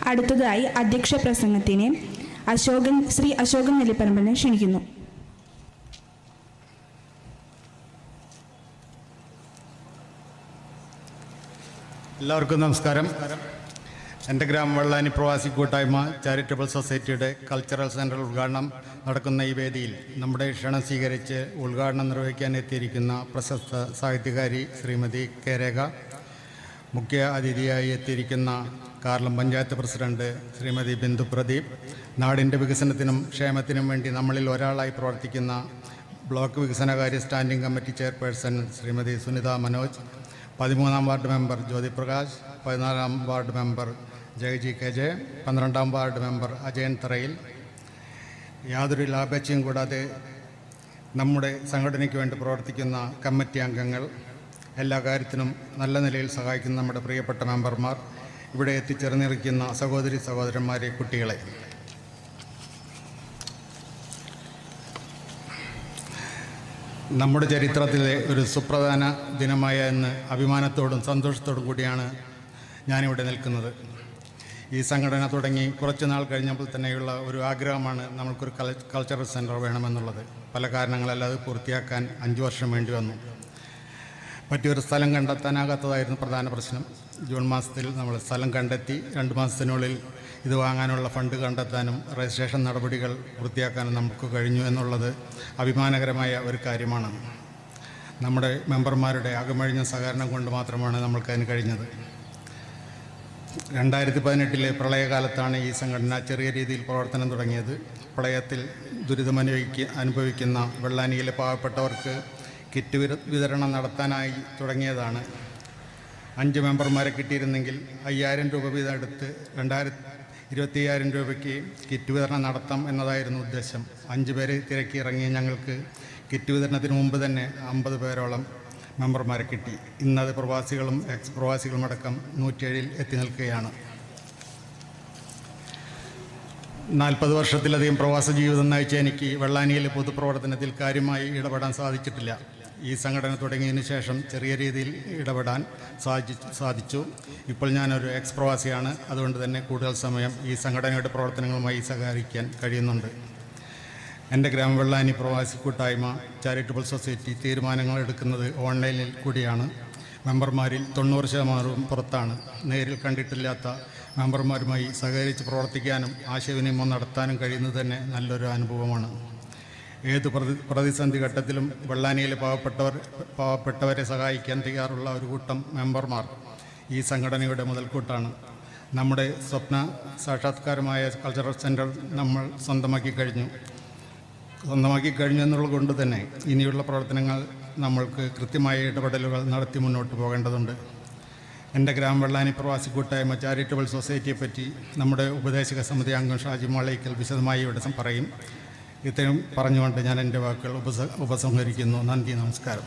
അടുത്തതായി അധ്യക്ഷ പ്രസംഗത്തിന് ശ്രീ അശോകൻ നെല്ലിപ്പറമ്പിലിനെ ക്ഷണിക്കുന്നു. എല്ലാവർക്കും നമസ്കാരം. എൻ്റെ ഗ്രാമം വെള്ളാനി പ്രവാസി കൂട്ടായ്മ ചാരിറ്റബിൾ സൊസൈറ്റിയുടെ കൾച്ചറൽ സെൻറ്റർ ഉദ്ഘാടനം നടക്കുന്ന ഈ വേദിയിൽ നമ്മുടെ ക്ഷണം സ്വീകരിച്ച് ഉദ്ഘാടനം നിർവഹിക്കാൻ എത്തിയിരിക്കുന്ന പ്രശസ്ത സാഹിത്യകാരി ശ്രീമതി കെ രേഖ, മുഖ്യ അതിഥിയായി എത്തിയിരിക്കുന്ന കാർലം പഞ്ചായത്ത് പ്രസിഡന്റ് ശ്രീമതി ബിന്ദു പ്രദീപ്, നാടിൻ്റെ വികസനത്തിനും ക്ഷേമത്തിനും വേണ്ടി നമ്മളിൽ ഒരാളായി പ്രവർത്തിക്കുന്ന ബ്ലോക്ക് വികസനകാര്യ standing committee chairperson Shrimati Sunitha Manoj, 13-ാം വാർഡ് മെമ്പർ ജ്യോതി പ്രകാശ്, 14-ാം ward member Jayaji K J, 12-ാം വാർഡ് മെമ്പർ അജയൻ തറയിൽ, യാതൊരു ലാഭേച്ഛയും കൂടാതെ നമ്മുടെ സംഘടനയ്ക്ക് വേണ്ടി പ്രവർത്തിക്കുന്ന കമ്മിറ്റി അംഗങ്ങൾ, എല്ലാ കാര്യത്തിനും നല്ല നിലയിൽ സഹായിക്കുന്ന നമ്മുടെ പ്രിയപ്പെട്ട മെമ്പർമാർ, ഇവിടെ എത്തിച്ചേർന്നിരിക്കുന്ന സഹോദരി സഹോദരന്മാരെ, കുട്ടികളെ, നമ്മുടെ ചരിത്രത്തിലെ ഒരു സുപ്രധാന ദിനമായ ഇന്ന് അഭിമാനത്തോടും സന്തോഷത്തോടും കൂടിയാണ് ഞാനിവിടെ നിൽക്കുന്നത്. ഈ സംഘടന തുടങ്ങി കുറച്ച് നാൾ കഴിഞ്ഞപ്പോൾ തന്നെയുള്ള ഒരു ആഗ്രഹമാണ് നമ്മൾക്കൊരു കൾച്ചറൽ സെൻറ്റർ വേണമെന്നുള്ളത്. പല കാരണങ്ങളല്ല അത് പൂർത്തിയാക്കാൻ 5 വർഷം വേണ്ടി വന്നു. പറ്റിയൊരു സ്ഥലം കണ്ടെത്താനാകാത്തതായിരുന്നു പ്രധാന പ്രശ്നം. ജൂൺ മാസത്തിൽ നമ്മൾ സ്ഥലം കണ്ടെത്തി. 2 മാസത്തിനുള്ളിൽ ഇത് വാങ്ങാനുള്ള ഫണ്ട് കണ്ടെത്താനും രജിസ്ട്രേഷൻ നടപടികൾ പൂർത്തിയാക്കാനും നമുക്ക് കഴിഞ്ഞു എന്നുള്ളത് അഭിമാനകരമായ ഒരു കാര്യമാണ്. നമ്മുടെ മെമ്പർമാരുടെ അകമഴിഞ്ഞ സഹകരണം കൊണ്ട് മാത്രമാണ് നമ്മൾക്കതിന് കഴിഞ്ഞത്. 2018 പ്രളയകാലത്താണ് ഈ സംഘടന ചെറിയ രീതിയിൽ പ്രവർത്തനം തുടങ്ങിയത്. പ്രളയത്തിൽ അനുഭവിക്കുന്ന വെള്ളാനിയിലെ പാവപ്പെട്ടവർക്ക് കിറ്റ് വിതരണം നടത്താനായി തുടങ്ങിയതാണ്. 5 മെമ്പർമാരെ കിട്ടിയിരുന്നെങ്കിൽ 5000 രൂപ വീതം എടുത്ത് 25,000 രൂപയ്ക്ക് കിറ്റ് വിതരണം നടത്താം എന്നതായിരുന്നു ഉദ്ദേശം. 5 പേരെ തിരക്കി ഇറങ്ങിയ ഞങ്ങൾക്ക് കിറ്റ് വിതരണത്തിന് മുമ്പ് തന്നെ 50 പേരോളം മെമ്പർമാരെ കിട്ടി. ഇന്നത് പ്രവാസികളും എക്സ് പ്രവാസികളും അടക്കം 107 എത്തി നിൽക്കുകയാണ്. 40 വർഷത്തിലധികം പ്രവാസ ജീവിതം നയിച്ച എനിക്ക് വെള്ളാനിയിലെ പൊതുപ്രവർത്തനത്തിൽ കാര്യമായി ഇടപെടാൻ സാധിച്ചിട്ടില്ല. ഈ സംഘടന തുടങ്ങിയതിന് ശേഷം ചെറിയ രീതിയിൽ ഇടപെടാൻ സാധിച്ചു. ഇപ്പോൾ ഞാനൊരു എക്സ് പ്രവാസിയാണ്. അതുകൊണ്ട് തന്നെ കൂടുതൽ സമയം ഈ സംഘടനയുടെ പ്രവർത്തനങ്ങളുമായി സഹകരിക്കാൻ കഴിയുന്നുണ്ട്. എൻ്റെ ഗ്രാമ വെള്ളാനി പ്രവാസി കൂട്ടായ്മ ചാരിറ്റബിൾ സൊസൈറ്റി തീരുമാനങ്ങൾ എടുക്കുന്നത് ഓൺലൈനിൽ കൂടിയാണ്. മെമ്പർമാരിൽ 90% പുറത്താണ്. നേരിൽ കണ്ടിട്ടില്ലാത്ത മെമ്പർമാരുമായി സഹകരിച്ച് പ്രവർത്തിക്കാനും ആശയവിനിമയം നടത്താനും കഴിയുന്നത് തന്നെ നല്ലൊരു അനുഭവമാണ്. ഏത് പ്രതിസന്ധി ഘട്ടത്തിലും വെള്ളാനിയിലെ പാവപ്പെട്ടവരെ സഹായിക്കാൻ തയ്യാറുള്ള ഒരു കൂട്ടം മെമ്പർമാർ ഈ സംഘടനയുടെ മുതൽക്കൂട്ടാണ്. നമ്മുടെ സ്വപ്ന സാക്ഷാത്കാരമായ കൾച്ചറൽ സെൻറ്റർ നമ്മൾ സ്വന്തമാക്കി കഴിഞ്ഞു എന്നുള്ളത് കൊണ്ട് തന്നെ ഇനിയുള്ള പ്രവർത്തനങ്ങൾ നമ്മൾക്ക് കൃത്യമായ ഇടപെടലുകൾ നടത്തി മുന്നോട്ട് പോകേണ്ടതുണ്ട്. എൻ്റെ ഗ്രാമ വെള്ളാനി പ്രവാസി കൂട്ടായ്മ ചാരിറ്റബിൾ സൊസൈറ്റിയെപ്പറ്റി നമ്മുടെ ഉപദേശക സമിതി അംഗം ഷാജി മാളയ്ക്കൽ വിശദമായി ഇവിടെ പറയും. ഇത്രയും പറഞ്ഞുകൊണ്ട് ഞാൻ എൻ്റെ വാക്കുകൾ ഉപസംഹരിക്കുന്നു. നന്ദി, നമസ്കാരം.